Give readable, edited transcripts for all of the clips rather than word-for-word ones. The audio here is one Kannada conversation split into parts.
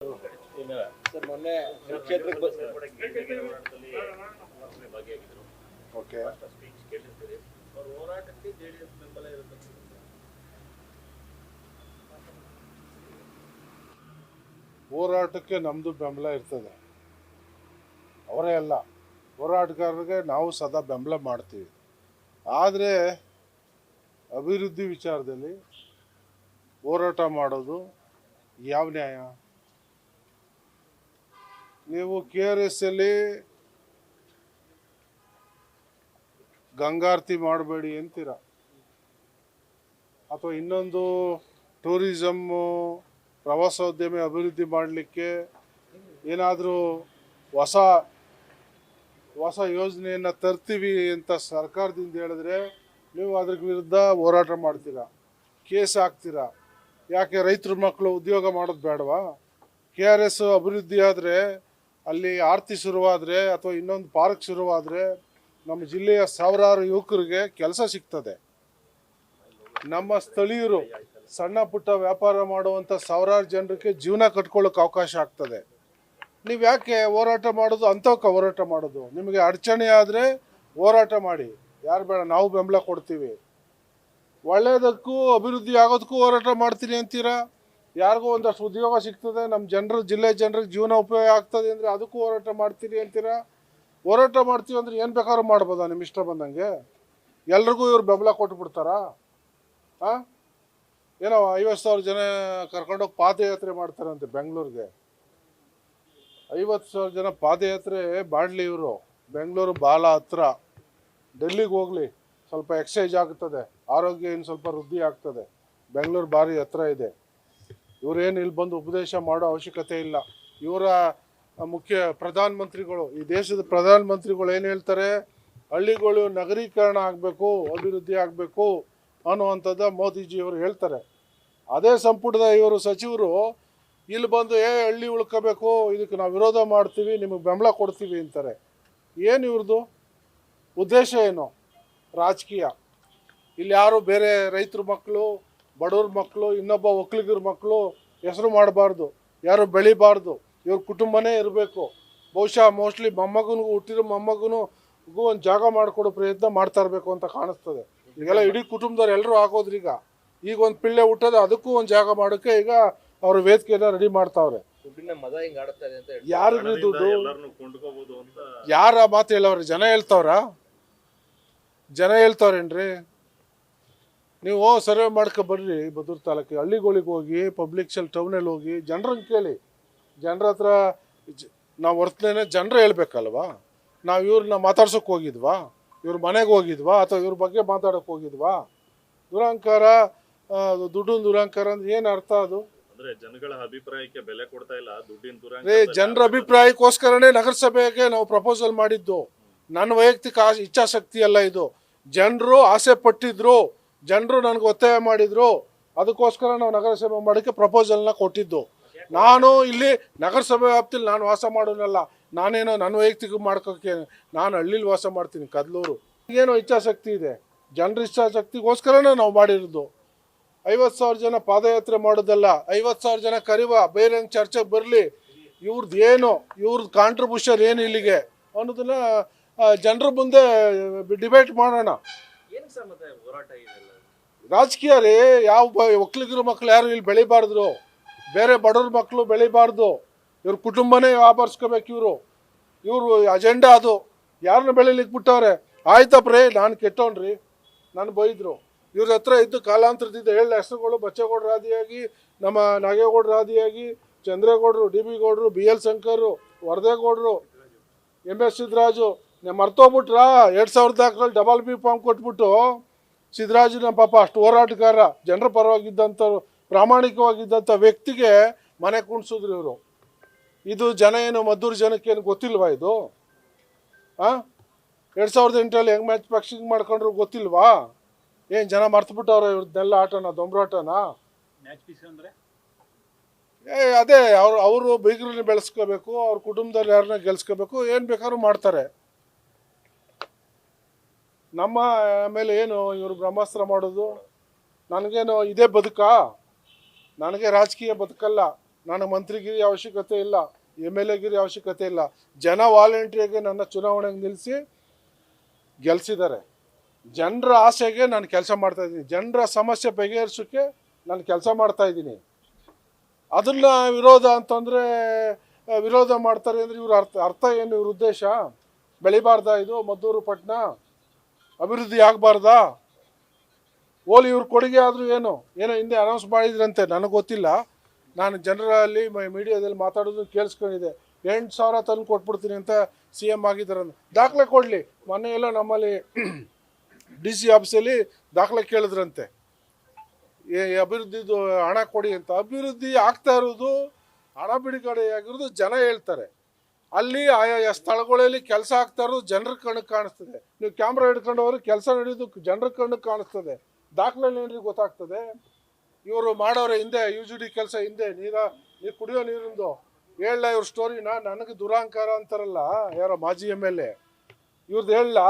ಸರ್ ಮೊನ್ನೆ ಕ್ಷೇತ್ರಕ್ಕೆ ಓಕೆ ಹೋರಾಟಕ್ಕೆ ನಮ್ಮದು ಬೆಂಬಲ ಇರ್ತದೆ. ಅವರೇ ಅಲ್ಲ, ಹೋರಾಟಗಾರರಿಗೆ ನಾವು ಸದಾ ಬೆಂಬಲ ಮಾಡ್ತೀವಿ. ಆದರೆ ಅಭಿವೃದ್ಧಿ ವಿಚಾರದಲ್ಲಿ ಹೋರಾಟ ಮಾಡೋದು ಯಾವ ನ್ಯಾಯ? ನೀವು KRS ಅಲ್ಲಿ ಗಂಗಾರತಿ ಮಾಡಬೇಡಿ ಅಂತೀರ, ಅಥವಾ ಇನ್ನೊಂದು ಟೂರಿಸಮ್ಮು ಪ್ರವಾಸೋದ್ಯಮ ಅಭಿವೃದ್ಧಿ ಮಾಡಲಿಕ್ಕೆ ಏನಾದರೂ ಹೊಸ ಯೋಜನೆಯನ್ನು ತರ್ತೀವಿ ಅಂತ ಸರ್ಕಾರದಿಂದ ಹೇಳಿದ್ರೆ ನೀವು ಅದ್ರ ವಿರುದ್ಧ ಹೋರಾಟ ಮಾಡ್ತೀರಾ, ಕೇಸ್ ಹಾಕ್ತೀರಾ. ಯಾಕೆ ರೈತರ ಮಕ್ಕಳು ಉದ್ಯೋಗ ಮಾಡೋದು ಬೇಡವಾ? KRS ಅಭಿವೃದ್ಧಿ ಆದರೆ, ಅಲ್ಲಿ ಆರತಿ ಶುರುವಾದರೆ ಅಥವಾ ಇನ್ನೊಂದು ಪಾರ್ಕ್ ಶುರುವಾದರೆ ನಮ್ಮ ಜಿಲ್ಲೆಯ ಸಾವಿರಾರು ಯುವಕರಿಗೆ ಕೆಲಸ ಸಿಗ್ತದೆ. ನಮ್ಮ ಸ್ಥಳೀಯರು ಸಣ್ಣ ಪುಟ್ಟ ವ್ಯಾಪಾರ ಮಾಡುವಂಥ ಸಾವಿರಾರು ಜನರಿಗೆ ಜೀವನ ಕಟ್ಕೊಳ್ಳೋಕೆ ಅವಕಾಶ ಆಗ್ತದೆ. ನೀವು ಯಾಕೆ ಹೋರಾಟ ಮಾಡೋದು? ಅಂಥವಕ್ಕೆ ಹೋರಾಟ ಮಾಡೋದು. ನಿಮಗೆ ಅಡಚಣೆ ಆದರೆ ಹೋರಾಟ ಮಾಡಿ, ಯಾರು ಬೇಡ, ನಾವು ಬೆಂಬಲ ಕೊಡ್ತೀವಿ. ಒಳ್ಳೆಯದಕ್ಕೂ ಅಭಿವೃದ್ಧಿ ಆಗೋದಕ್ಕೂ ಹೋರಾಟ ಮಾಡ್ತೀನಿ ಅಂತೀರಾ. ಯಾರಿಗೂ ಒಂದಷ್ಟು ಉದ್ಯೋಗ ಸಿಗ್ತದೆ, ನಮ್ಮ ಜಿಲ್ಲೆ ಜನರಿಗೆ ಜೀವನ ಉಪಯೋಗ ಆಗ್ತದೆ ಅಂದರೆ ಅದಕ್ಕೂ ಹೋರಾಟ ಮಾಡ್ತೀರಿ ಅಂತೀರಾ. ಹೋರಾಟ ಮಾಡ್ತೀವಿ ಅಂದರೆ ಏನು ಬೇಕಾದ್ರೂ ಮಾಡ್ಬೋದಾ ನಿಮ್ಮ ಇಷ್ಟ ಬಂದಂಗೆ? ಎಲ್ರಿಗೂ ಇವ್ರು ಬೆಂಬಲ ಕೊಟ್ಬಿಡ್ತಾರಾ? ಹಾಂ, ಏನೋ 50,000 ಜನ ಕರ್ಕೊಂಡೋಗಿ ಪಾದಯಾತ್ರೆ ಮಾಡ್ತಾರಂತೆ ಬೆಂಗಳೂರಿಗೆ. 50,000 ಜನ ಪಾದಯಾತ್ರೆ ಮಾಡಲಿ ಇವರು. ಬೆಂಗಳೂರು ಭಾಳ ಹತ್ರ, ಡೆಲ್ಲಿಗೆ ಹೋಗಲಿ, ಸ್ವಲ್ಪ ಎಕ್ಸಸೈಜ್ ಆಗ್ತದೆ, ಆರೋಗ್ಯ ಇನ್ನು ಸ್ವಲ್ಪ ವೃದ್ಧಿ ಆಗ್ತದೆ. ಬೆಂಗಳೂರು ಭಾರಿ ಹತ್ರ ಇದೆ. ಇವರೇನು ಇಲ್ಲಿ ಬಂದು ಉಪದೇಶ ಮಾಡೋ ಅವಶ್ಯಕತೆ ಇಲ್ಲ. ಇವರ ಮುಖ್ಯ ಪ್ರಧಾನಮಂತ್ರಿಗಳು, ಈ ದೇಶದ ಪ್ರಧಾನಮಂತ್ರಿಗಳು ಏನು ಹೇಳ್ತಾರೆ, ಹಳ್ಳಿಗಳು ನಗರೀಕರಣ ಆಗಬೇಕು, ಅಭಿವೃದ್ಧಿ ಆಗಬೇಕು ಅನ್ನುವಂಥದ್ದು ಮೋದಿಜಿಯವರು ಹೇಳ್ತಾರೆ. ಅದೇ ಸಂಪುಟದ ಇವರು ಸಚಿವರು ಇಲ್ಲಿ ಬಂದು ಹಳ್ಳಿ ಉಳ್ಕೋಬೇಕು, ಇದಕ್ಕೆ ನಾವು ವಿರೋಧ ಮಾಡ್ತೀವಿ, ನಿಮಗೆ ಬೆಂಬಲ ಕೊಡ್ತೀವಿ ಅಂತಾರೆ. ಏನು ಇವ್ರದ್ದು ಉದ್ದೇಶ? ಏನು? ರಾಜಕೀಯ. ಇಲ್ಲಿ ಯಾರು ಬೇರೆ ರೈತರ ಮಕ್ಕಳು, ಬಡವ್ರ ಮಕ್ಕಳು, ಇನ್ನೊಬ್ಬ ಒಕ್ಕಲಿಗರ ಮಕ್ಕಳು ಹೆಸರು ಮಾಡಬಾರ್ದು, ಯಾರು ಬೆಳಿಬಾರ್ದು, ಇವ್ರ ಕುಟುಂಬನೇ ಇರಬೇಕು. ಬಹುಶಃ ಮೋಸ್ಟ್ಲಿ ಮೊಮ್ಮಗನಿಗೂ ಹುಟ್ಟಿರೋ ಮೊಮ್ಮಗನಿಗೂ ಒಂದು ಜಾಗ ಮಾಡಿಕೊಡೋ ಪ್ರಯತ್ನ ಮಾಡ್ತಾ ಇರಬೇಕು ಅಂತ ಕಾಣಿಸ್ತದೆ. ಈಗೆಲ್ಲ ಇಡೀ ಕುಟುಂಬದವ್ರು ಎಲ್ಲರೂ ಆಗೋದ್ರಿ. ಈಗ ಒಂದು ಪಿಳ್ಳೆ ಹುಟ್ಟೋದು, ಅದಕ್ಕೂ ಒಂದು ಜಾಗ ಮಾಡೋಕ್ಕೆ ಈಗ ಅವ್ರ ವೇದಿಕೆಯನ್ನ ರೆಡಿ ಮಾಡ್ತಾವ್ರೆ. ಯಾರಿಗ್ರಿ ದುಡ್ಡು? ಯಾರ ಮಾತು ಹೇಳವ್ರಿ? ಜನ ಹೇಳ್ತಾವ್ರೇನ್ರಿ? ನೀವು ಸರ್ವೆ ಮಾಡ್ಕೊ ಬರ್ರಿ ಬದೂರು ತಾಲೂಕಿಗೆ, ಹಳ್ಳಿಗಳಿಗೆ ಹೋಗಿ, ಪಬ್ಲಿಕ್ ಟೌನಲ್ಲಿ ಹೋಗಿ ಜನರನ್ನು ಕೇಳಿ. ಜನರ ಹತ್ರ ನಾವು ವರ್ತನೆ ಜನರು ಹೇಳ್ಬೇಕಲ್ವಾ? ನಾವು ಇವ್ರನ್ನ ಮಾತಾಡ್ಸೋಕೆ ಹೋಗಿದ್ವಾ? ಇವ್ರ ಮನೆಗೆ ಹೋಗಿದ್ವಾ? ಅಥವಾ ಇವ್ರ ಬಗ್ಗೆ ಮಾತಾಡೋಕೆ ಹೋಗಿದ್ವಾ? ದುರಂಕಾರ, ದುಡ್ಡಿನ ದುರಂಕಾರ ಅಂದ್ರೆ ಏನು ಅರ್ಥ? ಅದು ಜನಗಳ ಅಭಿಪ್ರಾಯಕ್ಕೆ ಬೆಲೆ ಕೊಡ್ತಾ ಇಲ್ಲ, ದುಡ್ಡಿನ ದುರಂಕಾರ. ಜನರ ಅಭಿಪ್ರಾಯಕ್ಕೋಸ್ಕರನೇ ನಗರಸಭೆಗೆ ನಾವು ಪ್ರಪೋಸಲ್ ಮಾಡಿದ್ದು. ನನ್ನ ವೈಯಕ್ತಿಕ ಇಚ್ಛಾಶಕ್ತಿ ಅಲ್ಲ ಇದು. ಜನರು ಆಸೆ ಪಟ್ಟಿದ್ರು, ಜನರು ನನಗೆ ಒತ್ತಾಯ ಮಾಡಿದ್ರು, ಅದಕ್ಕೋಸ್ಕರ ನಾವು ನಗರಸಭೆ ಮಾಡೋಕ್ಕೆ ಪ್ರಪೋಸಲ್ನ ಕೊಟ್ಟಿದ್ದು. ನಾನು ಇಲ್ಲಿ ನಗರಸಭೆ ವ್ಯಾಪ್ತಿಲಿ ನಾನು ವಾಸ ಮಾಡೋನಲ್ಲ. ನಾನೇನೋ ನನ್ನ ವೈಯಕ್ತಿಕ ಮಾಡ್ಕೋಕ್ಕೆ, ನಾನು ಹಳ್ಳಿಲಿ ವಾಸ ಮಾಡ್ತೀನಿ, ಕದ್ಲೂರು. ಏನೋ ಇಚ್ಛಾಶಕ್ತಿ ಇದೆ, ಜನರ ಇಚ್ಛಾಶಕ್ತಿಗೋಸ್ಕರನೇ ನಾವು ಮಾಡಿರೋದು. 50,000 ಜನ ಪಾದಯಾತ್ರೆ ಮಾಡೋದಲ್ಲ, 50,000 ಜನ ಕರಿವ, ಬೇರೆ ಚರ್ಚೆಗೆ ಬರಲಿ, ಇವ್ರದ್ದು ಕಾಂಟ್ರಿಬ್ಯೂಷನ್ ಏನು ಇಲ್ಲಿಗೆ ಅನ್ನೋದನ್ನ ಜನರ ಮುಂದೆ ಡಿಬೇಟ್ ಮಾಡೋಣ. ರಾಜಕೀಯ ರೀ. ಯಾವ ಒಕ್ಕಲಿಗರ ಮಕ್ಕಳು ಯಾರು ಇಲ್ಲಿ ಬೆಳಿಬಾರ್ದು, ಬೇರೆ ಬಡವ್ರ ಮಕ್ಕಳು ಬೆಳಿಬಾರ್ದು, ಇವ್ರ ಕುಟುಂಬನೇ ವ್ಯಾಪಾರಿಸ್ಕೋಬೇಕು. ಇವರು ಅಜೆಂಡಾ ಅದು. ಯಾರನ್ನ ಬೆಳಿಲಿಕ್ಕೆ ಬಿಟ್ಟವ್ರೆ? ಆಯ್ತಪ್ಪ್ರಿ, ನಾನು ಕೆಟ್ಟವನ್ರಿ, ನಾನು ಬೈದ್ರು. ಇವ್ರ ಹತ್ರ ಇದ್ದು ಕಾಲಾಂತರದಿಂದ 7 ಹೆಸರುಗಳು, ಬಚ್ಚೇಗೌಡರು ಆದಿಯಾಗಿ, ನಮ್ಮ ನಾಗೇಗೌಡರು ಆದಿಯಾಗಿ, ಚಂದ್ರೇಗೌಡರು, DB ಗೌಡರು, BL ಶಂಕರು, ವರದೇಗೌಡರು, MS ಸಿದ್ದರಾಜು. ಮರ್ತೋಗ್ಬಿಟ್ರಾ? 2000 ಡಬಲ್ B ಫಾರ್ಮ್ ಕೊಟ್ಬಿಟ್ಟು ಸಿದ್ದರಾಜನ ಪಾಪ ಅಷ್ಟು ಹೋರಾಟಗಾರ, ಜನರ ಪರವಾಗಿದ್ದಂಥವ್ರು, ಪ್ರಾಮಾಣಿಕವಾಗಿದ್ದಂಥ ವ್ಯಕ್ತಿಗೆ ಮನೆ ಕುಣಿಸಿದ್ರು ಇವರು. ಇದು ಜನ ಏನು ಮದ್ದೂರು ಜನಕ್ಕೇನು ಗೊತ್ತಿಲ್ವಾ ಇದು? 2008 ಹೆಂಗ್ ಮ್ಯಾಚ್ ಫಿಕ್ಸಿಂಗ್ ಮಾಡ್ಕೊಂಡ್ರು ಗೊತ್ತಿಲ್ವಾ? ಏನು ಜನ ಮರ್ತುಬಿಟ್ಟವ್ರ ಇವ್ರದ್ದೆಲ್ಲ ಆಟನ, ದೊಂಬ್ರಾಟನ? ಅದೇ ಅವರು ಬೀಗರನ್ನ ಬೆಳೆಸ್ಕೋಬೇಕು, ಅವ್ರ ಕುಟುಂಬದಲ್ಲಿ ಯಾರನ್ನ ಗೆಲ್ಸ್ಕೋಬೇಕು, ಏನು ಬೇಕಾದ್ರೂ ಮಾಡ್ತಾರೆ. ನಮ್ಮ ಮೇಲೆ ಏನು ಇವರು ಬ್ರಹ್ಮಾಸ್ತ್ರ ಮಾಡೋದು? ನನಗೇನು ಇದೇ ಬದುಕಾ? ನನಗೆ ರಾಜಕೀಯ ಬದುಕಲ್ಲ. ನನಗೆ ಮಂತ್ರಿಗಿರಿ ಅವಶ್ಯಕತೆ ಇಲ್ಲ, MLA ಗಿರಿ ಅವಶ್ಯಕತೆ ಇಲ್ಲ. ಜನ ವಾಲಂಟ್ರಿಯಾಗಿ ನನ್ನ ಚುನಾವಣೆಗೆ ನಿಲ್ಲಿಸಿ ಗೆಲ್ಸಿದ್ದಾರೆ. ಜನರ ಆಸೆಗೆ ನಾನು ಕೆಲಸ ಮಾಡ್ತಾ ಇದ್ದೀನಿ, ಜನರ ಸಮಸ್ಯೆ ಬಗೆಹರಿಸೋಕ್ಕೆ ನಾನು ಕೆಲಸ ಮಾಡ್ತಾ ಇದ್ದೀನಿ. ಅದನ್ನ ವಿರೋಧ ಅಂತಂದರೆ ವಿರೋಧ ಮಾಡ್ತಾರೆ ಅಂದರೆ ಇವ್ರ ಅರ್ಥ ಏನು? ಇವ್ರ ಉದ್ದೇಶ ಬೆಳಿಬಾರ್ದಾ? ಇದು ಮದ್ದೂರು ಪಟ್ಟಣ ಅಭಿವೃದ್ಧಿ ಆಗಬಾರ್ದಾ? ಓಲಿ ಇವ್ರ ಕೊಡುಗೆ ಆದರೂ ಏನೋ ಹಿಂದೆ ಅನೌನ್ಸ್ ಮಾಡಿದ್ರಂತೆ, ನನಗೆ ಗೊತ್ತಿಲ್ಲ. ನಾನು ಜನರಲ್ಲಿ ಮೀಡಿಯಾದಲ್ಲಿ ಮಾತಾಡೋದು ಕೇಳಿಸ್ಕೊಂಡಿದ್ದೆ. 8,000 ತಂದು ಕೊಟ್ಬಿಡ್ತೀನಿ ಅಂತ CM ಆಗಿದ್ದಾರೆ. ದಾಖಲೆ ಕೊಡಲಿ. ಮೊನ್ನೆ ಎಲ್ಲ ನಮ್ಮಲ್ಲಿ DC ಆಫೀಸಲ್ಲಿ ದಾಖಲೆ ಕೇಳಿದ್ರಂತೆ, ಅಭಿವೃದ್ಧಿದು ಹಣ ಕೊಡಿ ಅಂತ. ಅಭಿವೃದ್ಧಿ ಆಗ್ತಾ ಇರೋದು, ಹಣ ಬಿಡುಗಡೆ ಆಗಿರೋದು ಜನ ಹೇಳ್ತಾರೆ. ಅಲ್ಲಿ ಆಯಾ ಸ್ಥಳಗಳಲ್ಲಿ ಕೆಲಸ ಆಗ್ತಾ ಇರೋದು ಜನರ ಕಣ್ಣಿಗೆ ಕಾಣಿಸ್ತದೆ. ನೀವು ಕ್ಯಾಮ್ರಾ ಹಿಡ್ಕೊಂಡು ಹೋದ್ರೆ ಕೆಲಸ ನಡೆಯೋದು ಜನರ ಕಣ್ಣಿಗೆ ಕಾಣಿಸ್ತದೆ. ದಾಖಲೆ ಏನ್ರಿ ಗೊತ್ತಾಗ್ತದೆ? ಇವರು ಮಾಡೋರೆ ಹಿಂದೆ UGD ಕೆಲಸ, ಹಿಂದೆ ನೀರು ಕುಡಿಯೋ ನೀರಿಂದು ಹೇಳ ಇವ್ರ ಸ್ಟೋರಿನ. ನನಗೆ ದುರಹಂಕಾರ ಅಂತಾರಲ್ಲ ಯಾರೋ ಮಾಜಿ MLA, ಇವ್ರದ್ದು ಹೇಳಲ್ಲ.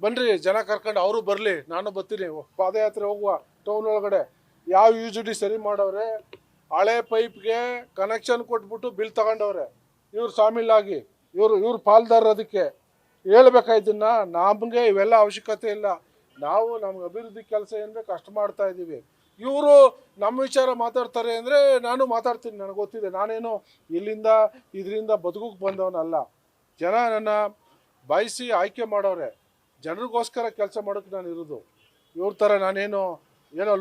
ಬನ್ರಿ ಜನ ಕರ್ಕೊಂಡು ಅವರು ಬರಲಿ, ನಾನು ಬರ್ತೀನಿ, ಪಾದಯಾತ್ರೆ ಹೋಗುವ ಟೌನ್ ಒಳಗಡೆ. ಯಾವ UGD ಸರಿ ಮಾಡವ್ರೆ? ಹಳೆ ಪೈಪ್ಗೆ ಕನೆಕ್ಷನ್ ಕೊಟ್ಬಿಟ್ಟು ಬಿಲ್ ತಗೊಂಡವ್ರೆ. ಇವ್ರು ಶಾಮೀಲಾಗಿ ಇವ್ರು ಪಾಲ್ದಾರ. ಅದಕ್ಕೆ ಹೇಳ್ಬೇಕಾಯ್ತನ್ನ. ನಮಗೆ ಇವೆಲ್ಲ ಅವಶ್ಯಕತೆ ಇಲ್ಲ. ನಾವು ನಮ್ಗೆ ಅಭಿವೃದ್ಧಿ ಕೆಲಸ ಏನು ಬೇಕು ಅಷ್ಟು ಮಾಡ್ತಾ ಇದ್ದೀವಿ. ಇವರು ನಮ್ಮ ವಿಚಾರ ಮಾತಾಡ್ತಾರೆ ಅಂದರೆ ನಾನು ಮಾತಾಡ್ತೀನಿ, ನನಗೆ ಗೊತ್ತಿದೆ. ನಾನೇನು ಇದರಿಂದ ಬದುಕೋಕೆ ಬಂದವನಲ್ಲ. ಜನ ನನ್ನ ಬಯಸಿ ಆಯ್ಕೆ ಮಾಡೋರೆ. ಜನರಿಗೋಸ್ಕರ ಕೆಲಸ ಮಾಡೋಕ್ಕೆ ನಾನು ಇರೋದು. ಇವ್ರ ಥರ ನಾನೇನೋ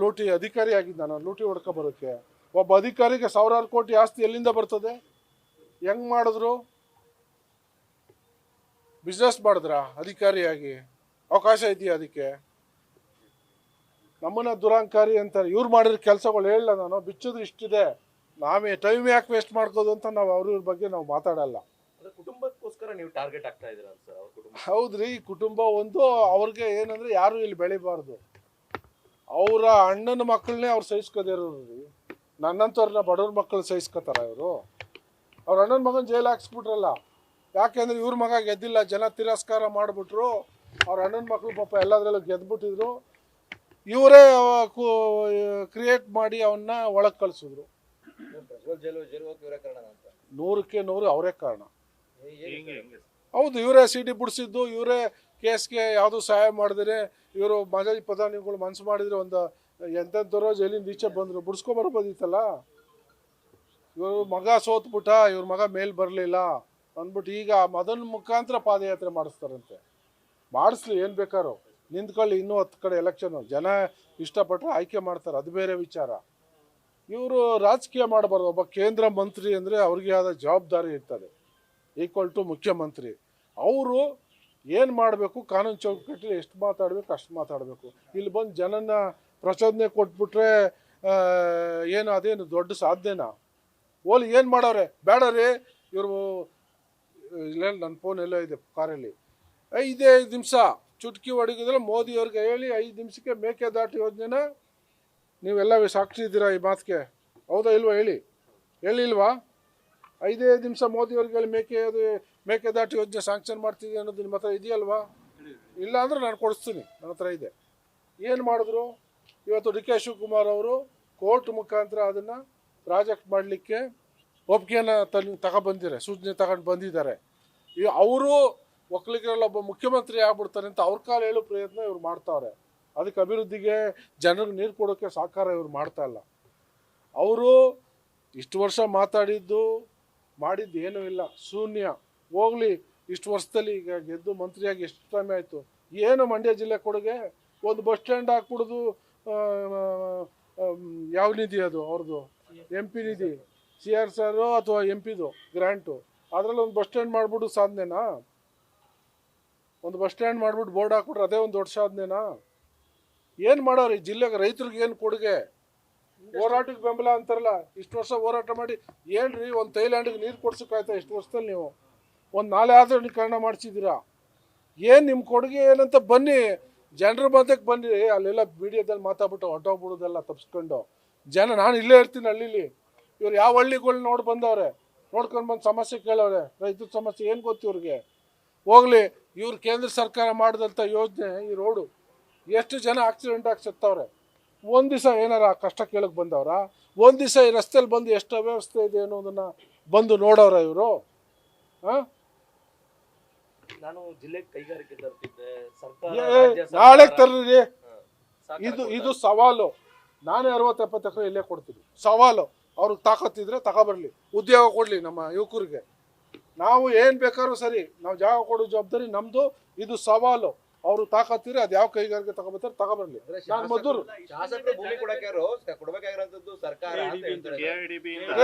ಲೂಟಿ ಅಧಿಕಾರಿ ಆಗಿದ್ದು, ನಾನು ಲೂಟಿ ಹೊಡ್ಕೊಬರೋಕ್ಕೆ. ಒಬ್ಬ ಅಧಿಕಾರಿಗೆ 1,000 ಕೋಟಿ ಆಸ್ತಿ ಎಲ್ಲಿಂದ ಬರ್ತದೆ? ಹೆಂಗೆ ಮಾಡಿದ್ರು? ಬಿಸ್ನೆಸ್ ಮಾಡಿದ್ರ ಅಧಿಕಾರಿಯಾಗಿ? ಅವಕಾಶ ಇದೆಯಾ ಅದಕ್ಕೆ? ನಮ್ಮನ್ನ ದುರಹಂಕಾರಿ ಅಂತಾರೆ. ಇವ್ರು ಮಾಡಿರೋ ಕೆಲಸಗಳು ಹೇಳಲ್ಲ ನಾನು, ಬಿಚ್ಚೋದು ಇಷ್ಟಿದೆ, ನಾವೇ ಟೈಮ್ ಯಾಕೆ ವೇಸ್ಟ್ ಮಾಡ್ಕೋದು ಅಂತ ನಾವು ಅವ್ರ ಬಗ್ಗೆ ನಾವು ಮಾತಾಡಲ್ಲ. ಕುಟುಂಬಕ್ಕೋಸ್ಕರ ನೀವು ಟಾರ್ಗೆಟ್ ಆಗ್ತಾ ಇದ್ದೀರಾ ಸರ್? ಅವ್ರ ಕುಟುಂಬ ಹೌದ್ರಿ. ಕುಟುಂಬ ಒಂದು, ಅವ್ರಿಗೆ ಏನಂದ್ರೆ ಯಾರು ಇಲ್ಲಿ ಬೆಳಿಬಾರ್ದು. ಅವರ ಅಣ್ಣನ ಮಕ್ಕಳನ್ನೇ ಅವ್ರು ಸಹಿಸ್ಕೋದಿರೋರಿ. ನನ್ನಂತವ್ರನ್ನ ಬಡವ್ರ ಮಕ್ಕಳು ಸಹಿಸ್ಕೋತಾರ ಇವರು? ಅವ್ರ ಅಣ್ಣನ ಮಗನ ಜೈಲು ಹಾಕ್ಸ್ಬಿಟ್ರಲ್ಲ. ಯಾಕೆಂದ್ರೆ ಇವ್ರ ಮಗ ಗೆದ್ದಿಲ್ಲ, ಜನ ತಿರಸ್ಕಾರ ಮಾಡಿಬಿಟ್ರು. ಅವ್ರ ಅಣ್ಣನ ಮಕ್ಕಳು ಪಾಪ ಎಲ್ಲದರಲ್ಲೂ ಗೆದ್ಬಿಟ್ಟಿದ್ರು. ಇವರೇ ಕ್ರಿಯೇಟ್ ಮಾಡಿ ಅವನ್ನ ಒಳಗೆ ಕಳಿಸಿದ್ರು. 100ಕ್ಕೆ 100 ಅವರೇ ಕಾರಣ. ಹೌದು, ಇವರೇ CD ಬಿಡಿಸಿದ್ದು, ಇವರೇ ಕೇಸ್ಗೆ ಯಾವುದು ಸಹಾಯ ಮಾಡಿದ್ರೆ, ಇವರು ಮಾಜಿ ಪ್ರಧಾನಿಗಳು ಮನಸ್ಸು ಮಾಡಿದ್ರೆ ಒಂದು ಎಂತೆಂಥವ್ರೋ ಜೈಲಿಂದ ಈಚೆ ಬಂದರು, ಬಿಡಿಸ್ಕೊಂಬರ್ಬೋದಿತ್ತಲ್ಲ. ಇವರು ಮಗ ಸೋತ್ಬಿಟ್ಟ, ಇವ್ರ ಮಗ ಮೇಲ್ ಬರಲಿಲ್ಲ ಅಂದ್ಬಿಟ್ಟು ಈಗ ಅದನ್ನ ಮುಖಾಂತರ ಪಾದಯಾತ್ರೆ ಮಾಡಿಸ್ತಾರಂತೆ. ಮಾಡಿಸ್ಲಿ, ಏನು ಬೇಕಾರೋ ನಿಂತ್ಕೊಳ್ಳಿ. ಇನ್ನೂ 10 ಕಡೆ ಎಲೆಕ್ಷನ್, ಜನ ಇಷ್ಟಪಟ್ಟರೆ ಆಯ್ಕೆ ಮಾಡ್ತಾರೆ, ಅದು ಬೇರೆ ವಿಚಾರ. ಇವರು ರಾಜಕೀಯ ಮಾಡಬಾರ್ದು. ಒಬ್ಬ ಕೇಂದ್ರ ಮಂತ್ರಿ ಅಂದರೆ ಅವ್ರಿಗೆ ಆದ ಜವಾಬ್ದಾರಿ ಇರ್ತದೆ, ಈಕ್ವಲ್ ಟು ಮುಖ್ಯಮಂತ್ರಿ. ಅವರು ಏನು ಮಾಡಬೇಕು, ಕಾನೂನು ಚೌಕಟ್ಟಲ್ಲಿ ಎಷ್ಟು ಮಾತಾಡಬೇಕು ಅಷ್ಟು ಮಾತಾಡಬೇಕು. ಇಲ್ಲಿ ಬಂದು ಜನನ ಪ್ರಚೋದನೆ ಕೊಟ್ಬಿಟ್ರೆ ಏನು ಅದೇನು ದೊಡ್ಡ ಸಾಧ್ಯನಾ? ಓಲಿ ಏನು ಮಾಡವ್ರೆ? ಬೇಡ ರೀ ಇವರು. ಇಲ್ಲ, ನನ್ನ ಫೋನ್ ಎಲ್ಲ ಇದೆ ಕಾರಲ್ಲಿ. 5 ನಿಮಿಷ ಚುಟ್ಕಿ ಹೊಡಿಗಿದ್ರೆ ಮೋದಿಯವ್ರಿಗೆ ಹೇಳಿ 5 ನಿಮಿಷಕ್ಕೆ ಮೇಕೆದಾಟು ಯೋಜನೆನ ನೀವೆಲ್ಲ ಸಾಕ್ಷಿ ಇದ್ದೀರಾ ಈ ಮಾತಿಗೆ? ಹೌದಾ ಇಲ್ವಾ? ಹೇಳಿಲ್ವಾ? 5 ನಿಮಿಷ ಮೋದಿಯವ್ರಿಗೆ ಹೇಳಿ ಮೇಕೆದಾಟು ಯೋಜನೆ ಸ್ಯಾಂಕ್ಷನ್ ಮಾಡ್ತಿದ್ದೆ ಅನ್ನೋದು ನಿಮ್ಮ ಹತ್ರ ಇದೆಯಲ್ವಾ? ಇಲ್ಲ ಅಂದ್ರೆ ನಾನು ಕೊಡಿಸ್ತೀನಿ, ನನ್ನ ಹತ್ರ ಇದೆ. ಏನು ಮಾಡಿದ್ರು? ಇವತ್ತು DK ಶಿವಕುಮಾರ್ ಅವರು ಕೋರ್ಟ್ ಮುಖಾಂತರ ಅದನ್ನು ಪ್ರಾಜೆಕ್ಟ್ ಮಾಡಲಿಕ್ಕೆ ಒಪ್ಪಿಗೆನ ತಗೊಬಂದಿದ್ದಾರೆ, ಸೂಚನೆ ತಗೊಂಡು ಬಂದಿದ್ದಾರೆ. ಅವರು ಒಕ್ಕಲಿಗರಲ್ಲಿ ಒಬ್ಬ ಮುಖ್ಯಮಂತ್ರಿ ಆಗ್ಬಿಡ್ತಾರೆ ಅಂತ ಅವ್ರ ಕಾಲ ಹೇಳೋ ಪ್ರಯತ್ನ ಇವ್ರು ಮಾಡ್ತಾವ್ರೆ. ಅದಕ್ಕೆ ಅಭಿವೃದ್ಧಿಗೆ ಜನರಿಗೆ ನೀರು ಕೊಡೋಕ್ಕೆ ಸಹಕಾರ ಇವ್ರು ಮಾಡ್ತಾ ಇಲ್ಲ. ಅವರು ಇಷ್ಟು ವರ್ಷ ಮಾಡಿದ್ದು ಏನೂ ಇಲ್ಲ, ಶೂನ್ಯ. ಹೋಗ್ಲಿ, ಇಷ್ಟು ವರ್ಷದಲ್ಲಿ ಈಗ ಗೆದ್ದು ಮಂತ್ರಿಯಾಗಿ ಎಷ್ಟು ಟೈಮ್ ಆಯಿತು? ಏನು ಮಂಡ್ಯ ಜಿಲ್ಲೆ ಕೊಡುಗೆ? ಒಂದು ಬಸ್ ಸ್ಟ್ಯಾಂಡ್ ಹಾಕ್ಬಿಡೋದು. ಯಾವ ನಿಧಿ ಅದು ಅವ್ರದ್ದು? MP ನಿಧಿ, CRSR ಅಥವಾ MPದು ಗ್ರ್ಯಾಂಟು. ಅದರಲ್ಲಿ ಒಂದು ಬಸ್ ಸ್ಟ್ಯಾಂಡ್ ಮಾಡಿಬಿಟ್ಟು ಸಾಧನೆನಾ? ಒಂದು ಬಸ್ ಸ್ಟ್ಯಾಂಡ್ ಮಾಡಿಬಿಟ್ಟು ಬೋರ್ಡ್ ಹಾಕ್ಬಿಟ್ರೆ ಅದೇ ಒಂದು ದೊಡ್ಡ ಸಾಧನೆನಾ? ಏನು ಮಾಡೋರು ಈ ಜಿಲ್ಲೆಗೆ? ರೈತರಿಗೆ ಏನು ಕೊಡುಗೆ? ಹೋರಾಟಕ್ಕೆ ಬೆಂಬಲ ಅಂತಾರಲ್ಲ, ಇಷ್ಟು ವರ್ಷ ಹೋರಾಟ ಮಾಡಿ ಏನ್ರಿ? ಒಂದು ಥೈಲ್ಯಾಂಡಿಗೆ ನೀರು ಕೊಡ್ಸೋಕ್ಕಾಯ್ತಾ ಇಷ್ಟು ವರ್ಷದಲ್ಲಿ? ನೀವು ಒಂದು ನಾಲೆ ಆಧುನೀಕರಣ ಮಾಡಿಸಿದ್ದೀರಾ? ಏನು ನಿಮ್ಮ ಕೊಡುಗೆ ಏನಂತ ಬನ್ನಿ, ಜನರ ಮಧ್ಯಕ್ಕೆ ಬನ್ನಿ. ಅಲ್ಲೆಲ್ಲ ಮೀಡಿಯಾದಲ್ಲಿ ಮಾತಾಡ್ಬಿಟ್ಟು ಹೊಟ್ಟೋಗ್ಬಿಡೋದೆಲ್ಲ ತಪ್ಪಿಸ್ಕೊಂಡು ನಾನು ಇಲ್ಲೇ ಇರ್ತೀನಿ ಹಳ್ಳಿಲಿ. ಇವ್ರು ಯಾವ ಹಳ್ಳಿಗಳು ಬಂದವ್ರೆ, ನೋಡ್ಕೊಂಡು ಬಂದು ಸಮಸ್ಯೆ ಕೇಳವ್ರೆ. ರೈತರ ಸಮಸ್ಯೆ ಏನು ಗೊತ್ತು ಇವ್ರಿಗೆ? ಹೋಗ್ಲಿ, ಇವ್ರು ಕೇಂದ್ರ ಸರ್ಕಾರ ಮಾಡಿದಂಥ ಯೋಜನೆ, ಈ ರೋಡು ಎಷ್ಟು ಜನ ಆಕ್ಸಿಡೆಂಟ್ ಆಗಿ ಸತ್ತವ್ರೆ? ಒಂದು ದಿವಸ ಏನಾರ ಕಷ್ಟ ಕೇಳಕ್ಕೆ ಬಂದವ್ರ? ಒಂದು ದಿವಸ ಈ ರಸ್ತೆಯಲ್ಲಿ ಬಂದು ಎಷ್ಟು ಅವ್ಯವಸ್ಥೆ ಇದೆ ಅನ್ನೋದನ್ನು ಬಂದು ನೋಡೋರ ಇವರು? ಹಾಂ, ನಾನು ಜಿಲ್ಲೆಗೆ ಕೈಗಾರಿಕೆ ತರ್ತಿದ್ದೆ, ಸರ್ಕಾರ ನಾಳೆ ತರ್ರಿ. ಇದು ಸವಾಲು. ನಾನೇ 60-70 ಎಕರೆ ಇಲ್ಲೇ ಕೊಡ್ತೀನಿ. ಸವಾಲು. ಅವ್ರಿಗೆ ತಾಕತ್ತಿದ್ರೆ ತಗೊಬರ್ಲಿ, ಉದ್ಯೋಗ ಕೊಡಲಿ ನಮ್ಮ ಯುವಕರಿಗೆ. ನಾವು ಏನು ಬೇಕಾದ್ರೂ ಸರಿ, ನಾವು ಜಾಗ ಕೊಡೋ ಜವಾಬ್ದಾರಿ ನಮ್ಮದು. ಇದು ಸವಾಲು. ಅವರು ತಾಕತ್ತಿದ್ರೆ ಅದು ಯಾವ ಕೈಗಾರಿಕೆ ತಗೊಬರ್ತಾರೆ ತಗೊಬರ್ಲಿ. ನಾನು ಮೊದಲು ಶಾಸಕರು ಭೂಮಿ ಕೊಡಬೇಕಾಗಿರೋದು ಸರ್ಕಾರ ಅಂತ ಹೇಳ್ತಾರೆ. KIDB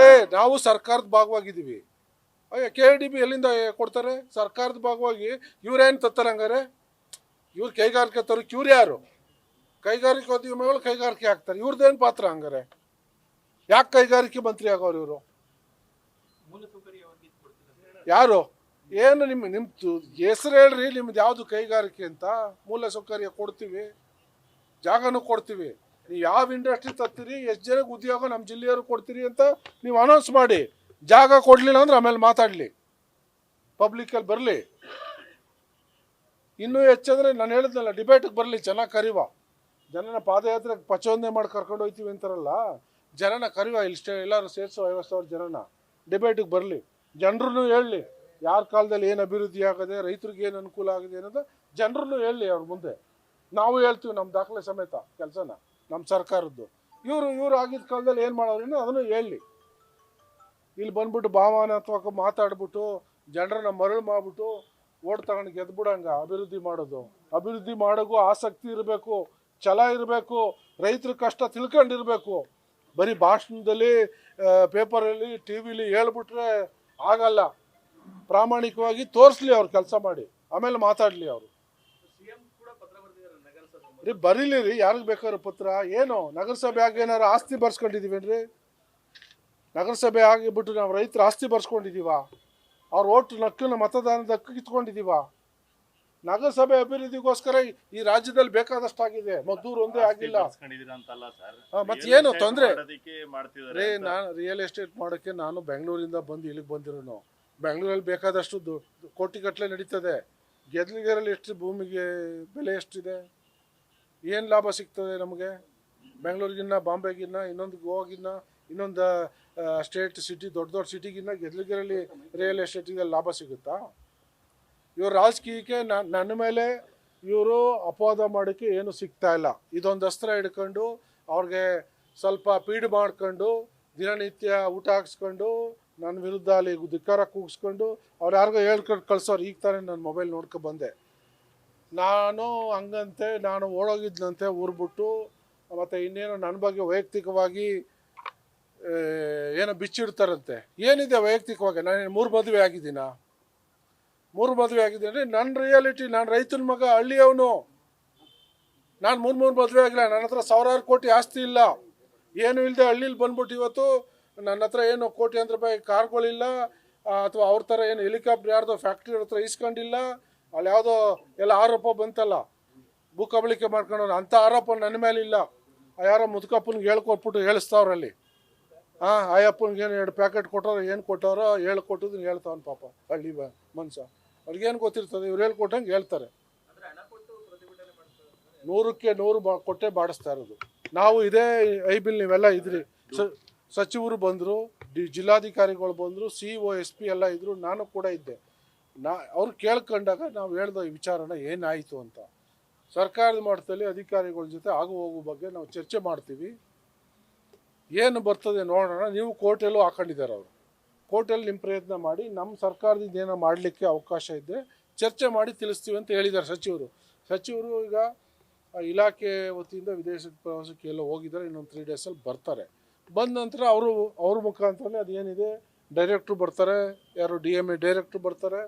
ನಾವು ಸರ್ಕಾರದ ಭಾಗವಾಗಿದ್ದೀವಿ. ಅಯ್ಯ, KIDB ಎಲ್ಲಿಂದ ಕೊಡ್ತಾರೆ? ಸರ್ಕಾರದ ಭಾಗವಾಗಿ ಇವ್ರೇನು ತತ್ತಾರೆ ಹಂಗಾರೆ? ಇವ್ರು ಕೈಗಾರಿಕೆ ತರೋಕೆ ಇವ್ರು ಯಾರು? ಕೈಗಾರಿಕೋದ್ಯಮಿಗಳು ಕೈಗಾರಿಕೆ ಹಾಕ್ತಾರೆ. ಇವ್ರದ್ದೇನು ಪಾತ್ರ ಹಂಗಾರೆ? ಯಾಕೆ ಕೈಗಾರಿಕೆ ಮಂತ್ರಿ ಆಗೋರು ಇವರು? ಯಾರು? ಏನು ನಿಮ್ದು ಹೆಸರು ಹೇಳ್ರಿ, ನಿಮ್ದು ಯಾವುದು ಕೈಗಾರಿಕೆ ಅಂತ? ಮೂಲ ಸೌಕರ್ಯ ಕೊಡ್ತೀವಿ, ಜಾಗನೂ ಕೊಡ್ತೀವಿ. ನೀವು ಯಾವ ಇಂಡಸ್ಟ್ರಿ ತರ್ತೀರಿ, ಎಷ್ಟು ಜನಕ್ಕೆ ಉದ್ಯೋಗ ನಮ್ಮ ಜಿಲ್ಲೆಯವರು ಕೊಡ್ತೀರಿ ಅಂತ ನೀವು ಅನೌನ್ಸ್ ಮಾಡಿ. ಜಾಗ ಕೊಡಲಿಲ್ಲ ಅಂದ್ರೆ ಆಮೇಲೆ ಮಾತಾಡಲಿ, ಪಬ್ಲಿಕಲ್ಲಿ ಬರಲಿ. ಇನ್ನೂ ಹೆಚ್ಚಂದ್ರೆ ನಾನು ಹೇಳಿದ್ನಲ್ಲ, ಡಿಬೇಟಿಗೆ ಬರಲಿ, ಚೆನ್ನಾಗಿ ಕರಿವ. ಜನನ ಪಾದಯಾತ್ರೆಗೆ ಪಚೋದನೆ ಮಾಡಿ ಕರ್ಕೊಂಡು ಹೋಗ್ತೀವಿ ಅಂತಾರಲ್ಲ, ಜನನ ಕರಿವ. ಎಲ್ಲರೂ ಸೇರಿಸೋ ವ್ಯವಸ್ಥೆ ಜನನ ಡಿಬೇಟಿಗೆ ಬರಲಿ. ಜನರನ್ನು ಹೇಳಲಿ ಯಾರ ಕಾಲದಲ್ಲಿ ಏನು ಅಭಿವೃದ್ಧಿ ಆಗದೆ, ರೈತರಿಗೆ ಏನು ಅನುಕೂಲ ಆಗಿದೆ ಅನ್ನೋದು ಜನರನ್ನು ಹೇಳಲಿ ಅವ್ರ ಮುಂದೆ. ನಾವು ಹೇಳ್ತೀವಿ ನಮ್ಮ ದಾಖಲೆ ಸಮೇತ ಕೆಲಸನ, ನಮ್ಮ ಸರ್ಕಾರದ್ದು. ಇವರು ಆಗಿದ್ದ ಕಾಲದಲ್ಲಿ ಏನು ಮಾಡೋರೇನೋ ಅದನ್ನು ಹೇಳಲಿ. ಇಲ್ಲಿ ಬಂದ್ಬಿಟ್ಟು ಭಾವನಾತ್ಮಕ ಮಾತಾಡ್ಬಿಟ್ಟು ಜನರನ್ನ ಮರಳು ಮಾಡಿಬಿಟ್ಟು ಓಟ್ ತಗೊಂಡು ಗೆದ್ಬಿಡಂಗ ಅಭಿವೃದ್ಧಿ ಮಾಡೋದು. ಅಭಿವೃದ್ಧಿ ಮಾಡೋಕ್ಕೂ ಆಸಕ್ತಿ ಇರಬೇಕು, ಛಲ ಇರಬೇಕು, ರೈತರ ಕಷ್ಟ ತಿಳ್ಕೊಂಡಿರ್ಬೇಕು. ಬರೀ ಭಾಷಣದಲ್ಲಿ, ಪೇಪರಲ್ಲಿ, TV ಹೇಳ್ಬಿಟ್ರೆ ಆಗಲ್ಲ. ಪ್ರಾಮಾಣಿಕವಾಗಿ ತೋರಿಸ್ಲಿ, ಅವ್ರು ಕೆಲಸ ಮಾಡಿ, ಆಮೇಲೆ ಮಾತಾಡಲಿ ಅವರು. ರೀ ಬರೀಲಿ ರೀ, ಯಾರಿಗೆ ಬೇಕಾದ್ರೂ ಪತ್ರ. ಏನು ನಗರಸಭೆ ಆಗಿ ಏನಾರು ಆಸ್ತಿ ಬರ್ಸ್ಕೊಂಡಿದ್ದೀವೇನ್ರಿ? ನಗರಸಭೆ ಆಗಿಬಿಟ್ಟು ನಾವು ರೈತರ ಆಸ್ತಿ ಬರ್ಸ್ಕೊಂಡಿದ್ದೀವ? ಅವ್ರ ಓಟ್ ನಕ್ಕನ ಮತದಾನದ ಹಕ್ಕು ಕಿತ್ಕೊಂಡಿದ್ದೀವ? ನಗರಸಭೆ ಅಭಿವೃದ್ಧಿಗೋಸ್ಕರ ಈ ರಾಜ್ಯದಲ್ಲಿ ಬೇಕಾದಷ್ಟಾಗಿದೆ, ಮದ್ದೂರು ಒಂದೇ ಆಗಿಲ್ಲ. ಮತ್ತೆ ಏನು ತೊಂದರೆ ರೇ? ನಾನು ರಿಯಲ್ ಎಸ್ಟೇಟ್ ಮಾಡೋಕ್ಕೆ ನಾನು ಬೆಂಗಳೂರಿಂದ ಬಂದು ಇಲ್ಲಿಗೆ ಬಂದಿರೋನು. ಬೆಂಗಳೂರಲ್ಲಿ ಬೇಕಾದಷ್ಟು ಕೋಟಿಗಟ್ಟಲೆ ನಡೀತದೆ. ಗೆದ್ಲಿಗೆರಲ್ಲಿ ಎಷ್ಟು ಭೂಮಿಗೆ ಬೆಲೆ ಎಷ್ಟಿದೆ? ಏನು ಲಾಭ ಸಿಗ್ತದೆ ನಮಗೆ? ಬೆಂಗಳೂರಿಗಿನ್ನ, ಬಾಂಬೆಗಿನ್ನ, ಇನ್ನೊಂದು ಗೋವಾಗಿನ್ನ, ಇನ್ನೊಂದು ಸ್ಟೇಟ್ ಸಿಟಿ, ದೊಡ್ಡ ದೊಡ್ಡ ಸಿಟಿಗಿನ್ನ ಗೆದ್ಲಿಗೆರಲ್ಲಿ ರಿಯಲ್ ಎಸ್ಟೇಟಿಗೆ ಲಾಭ ಸಿಗುತ್ತಾ? ಇವ್ರ ರಾಜಕೀಯಕ್ಕೆ ನನ್ನ ಮೇಲೆ ಇವರು ಅಪವಾದ ಮಾಡೋಕ್ಕೆ ಏನು ಸಿಗ್ತಾ ಇಲ್ಲ. ಇದೊಂದು ಅಸ್ತ್ರ ಹಿಡ್ಕೊಂಡು ಅವ್ರಿಗೆ ಸ್ವಲ್ಪ ಪೀಡು ಮಾಡ್ಕೊಂಡು, ದಿನನಿತ್ಯ ಊಟ ಹಾಕ್ಸ್ಕೊಂಡು, ನನ್ನ ವಿರುದ್ಧ ಅಲ್ಲಿ ಧಿಕ್ಕಾರ ಕೂಗಿಸ್ಕೊಂಡು ಅವ್ರು ಯಾರಿಗೋ ಹೇಳ್ಕೊಂಡು ಕಳ್ಸೋರು. ಈಗ ತಾನೇ ನನ್ನ ಮೊಬೈಲ್ ನೋಡ್ಕೊ ಬಂದೆ. ನಾನು ಹಂಗಂತೆ ನಾನು ಓಡೋಗಿದ್ನಂತೆ ಊರ್ಬಿಟ್ಟು, ಮತ್ತು ಇನ್ನೇನು ನನ್ನ ಬಗ್ಗೆ ವೈಯಕ್ತಿಕವಾಗಿ ಏನೋ ಬಿಚ್ಚಿಡ್ತಾರಂತೆ. ಏನಿದೆ ವೈಯಕ್ತಿಕವಾಗಿ? ನಾನು 3 ಮದುವೆ ಆಗಿದ್ದೀನ? 3 ಮದುವೆ ಆಗಿದ್ದೀನಿ ಅಂದರೆ ನನ್ನ ರಿಯಾಲಿಟಿ. ನಾನು ರೈತನ ಮಗ, ಹಳ್ಳಿಯವನು. ನಾನು 3 ಮದುವೆ ಆಗಿಲ್ಲ. ನನ್ನ ಹತ್ರ ಸಾವಿರಾರು ಕೋಟಿ ಆಸ್ತಿ ಇಲ್ಲ, ಏನೂ ಇಲ್ಲದೆ ಹಳ್ಳಿಲಿ ಬಂದ್ಬಿಟ್ಟು ಇವತ್ತು ನನ್ನ ಹತ್ರ ಏನು ಕೋಟ್ಯಾಂತರ ರೂಪಾಯಿ ಕಾರ್ಗಳಿಲ್ಲ, ಅಥವಾ ಅವ್ರ ಥರ ಏನು ಹೆಲಿಕಾಪ್ಟರ್ ಯಾರ್ದೋ ಫ್ಯಾಕ್ಟ್ರಿ ಹತ್ರ ಇಸ್ಕೊಂಡಿಲ್ಲ. ಅಲ್ಲಿ ಯಾವುದೋ ಎಲ್ಲ ಆರೋಪ ಬಂತಲ್ಲ, ಭೂಕಬಳಿಕೆ ಮಾಡ್ಕೊಂಡವ್ರು, ಅಂಥ ಆರೋಪ ನನ್ನ ಮೇಲೆ ಇಲ್ಲ. ಯಾರೋ ಮುದುಕಪ್ಪನಿಗೆ ಹೇಳ್ಕೊಟ್ಬಿಟ್ಟು ಹೇಳಿಸ್ತಾವ್ರಲ್ಲಿ. ಆಯಪ್ಪನಿಗೆ ಏನು 2 ಪ್ಯಾಕೆಟ್ ಕೊಟ್ಟವ್ರು, ಏನು ಕೊಟ್ಟವ್ರೋ ಹೇಳ್ಕೊಟ್ಟಿದ್ದು ಹೇಳ್ತಾವನು ಪಾಪ ಹಳ್ಳಿ ಮನುಷ್ಯ. ಅವ್ರಿಗೇನು ಗೊತ್ತಿರ್ತದೆ? ಇವ್ರು ಹೇಳ್ಕೊಟ್ಟಂಗೆ ಹೇಳ್ತಾರೆ. 100ಕ್ಕೆ 100 ಕೊಟ್ಟೆ ಬಾಡಿಸ್ತಾ ಇರೋದು ನಾವು. ಇದೇ ಐಬಿಲ್ ನೀವೆಲ್ಲ ಇದ್ರಿ, ಸಚಿವರು ಬಂದರು, ಜಿಲ್ಲಾಧಿಕಾರಿಗಳು ಬಂದರು, CO SP ಎಲ್ಲ ಇದ್ದರು, ನಾನು ಕೂಡ ಇದ್ದೆ. ಅವ್ರು ಕೇಳ್ಕೊಂಡಾಗ ನಾವು ಹೇಳ್ದೋ ಈ ವಿಚಾರನ ಏನಾಯಿತು ಅಂತ. ಸರ್ಕಾರದ ಮಟ್ಟದಲ್ಲಿ ಅಧಿಕಾರಿಗಳ ಜೊತೆ ಆಗು ಹೋಗೋ ಬಗ್ಗೆ ನಾವು ಚರ್ಚೆ ಮಾಡ್ತೀವಿ. ಏನು ಬರ್ತದೆ ನೋಡೋಣ. ನೀವು ಕೋರ್ಟಲ್ಲೂ ಹಾಕೊಂಡಿದ್ದಾರೆ ಅವರು. ಕೋರ್ಟಲ್ಲಿ ನಿಮ್ಮ ಪ್ರಯತ್ನ ಮಾಡಿ, ನಮ್ಮ ಸರ್ಕಾರದಿಂದ ಏನೋ ಮಾಡಲಿಕ್ಕೆ ಅವಕಾಶ ಇದ್ದರೆ ಚರ್ಚೆ ಮಾಡಿ ತಿಳಿಸ್ತೀವಿ ಅಂತ ಹೇಳಿದ್ದಾರೆ ಸಚಿವರು. ಈಗ ಇಲಾಖೆ ವತಿಯಿಂದ ವಿದೇಶಕ್ಕೆ ಪ್ರವಾಸಕ್ಕೆ ಎಲ್ಲ ಹೋಗಿದ್ದಾರೆ. ಇನ್ನೊಂದು 3 ಡೇಸಲ್ಲಿ ಬರ್ತಾರೆ. ಬಂದ ನಂತರ ಅವ್ರ ಮುಖಾಂತರನೇ ಅದೇನಿದೆ ಡೈರೆಕ್ಟ್ರು ಬರ್ತಾರೆ, ಯಾರು DMA ಡೈರೆಕ್ಟ್ರು ಬರ್ತಾರೆ.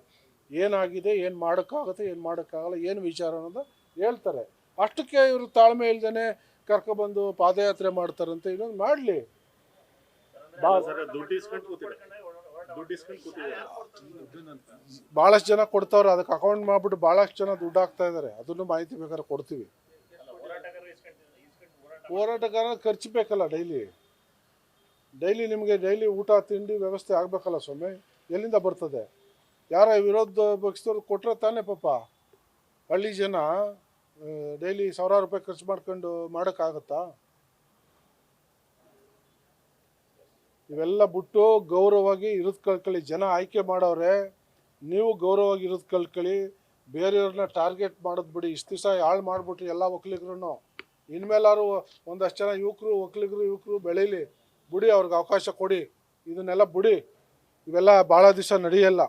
ಏನಾಗಿದೆ, ಏನು ಮಾಡೋಕ್ಕಾಗುತ್ತೆ, ಏನು ಮಾಡೋಕ್ಕಾಗಲ್ಲ, ಏನು ವಿಚಾರ ಅನ್ನೋದು ಹೇಳ್ತಾರೆ. ಅಷ್ಟಕ್ಕೆ ಇವರು ತಾಳ್ಮೆ ಇಲ್ದೇ ಕರ್ಕೊಬಂದು ಪಾದಯಾತ್ರೆ ಮಾಡ್ತಾರಂತೆ. ಇನ್ನೊಂದು ಮಾಡಲಿ. ಭಾಳಷ್ಟು ಜನ ಕೊಡ್ತಾವ್ರೆ, ಅದಕ್ಕೆ ಅಕೌಂಟ್ ಮಾಡಿಬಿಟ್ಟು ಭಾಳಷ್ಟು ಜನ ದುಡ್ಡು ಹಾಕ್ತಾ ಇದ್ದಾರೆ. ಅದನ್ನು ಮಾಹಿತಿ ಬೇಕಾದ್ರೆ ಕೊಡ್ತೀವಿ. ಹೋರಾಟಗಾರ ಖರ್ಚು ಬೇಕಲ್ಲ, ಡೈಲಿ ನಿಮಗೆ ಡೈಲಿ ಊಟ ತಿಂಡಿ ವ್ಯವಸ್ಥೆ ಆಗಬೇಕಲ್ಲ ಸ್ವಾಮಿ. ಎಲ್ಲಿಂದ ಬರ್ತದೆ? ಯಾರ ವಿರೋಧ ಪಕ್ಷದವ್ರು ಕೊಟ್ಟರೆ ತಾನೇ ಪಾಪ. ಹಳ್ಳಿ ಜನ ಡೈಲಿ ಸಾವಿರಾರು ರೂಪಾಯಿ ಖರ್ಚು ಮಾಡ್ಕೊಂಡು ಮಾಡೋಕ್ಕಾಗತ್ತಾ? ಇವೆಲ್ಲ ಬಿಟ್ಟು ಗೌರವವಾಗಿ ಇರೋದು ಕಲ್ತ್ಕೊಳ್ಳಿ. ಜನ ಆಯ್ಕೆ ಮಾಡವ್ರೆ, ನೀವು ಗೌರವವಾಗಿ ಇರೋದು ಕಲ್ತ್ಕೊಳ್ಳಿ. ಬೇರೆಯವ್ರನ್ನ ಟಾರ್ಗೆಟ್ ಮಾಡೋದು ಬಿಡಿ. ಇಷ್ಟು ದಿವಸ ಹಾಳು ಮಾಡಿಬಿಟ್ರಿ ಎಲ್ಲ ಒಕ್ಕಲಿಗರು. ಇನ್ಮೇಲಾರು ಒಂದಷ್ಟು ಜನ ಒಕ್ಕಲಿಗರು ಬೆಳೀಲಿ, ಬಿಡಿ, ಅವ್ರಿಗೆ ಅವಕಾಶ ಕೊಡಿ. ಇದನ್ನೆಲ್ಲ ಬಿಡಿ, ಇವೆಲ್ಲ ಭಾಳ ದಿವಸ ನಡೆಯಲ್ಲ.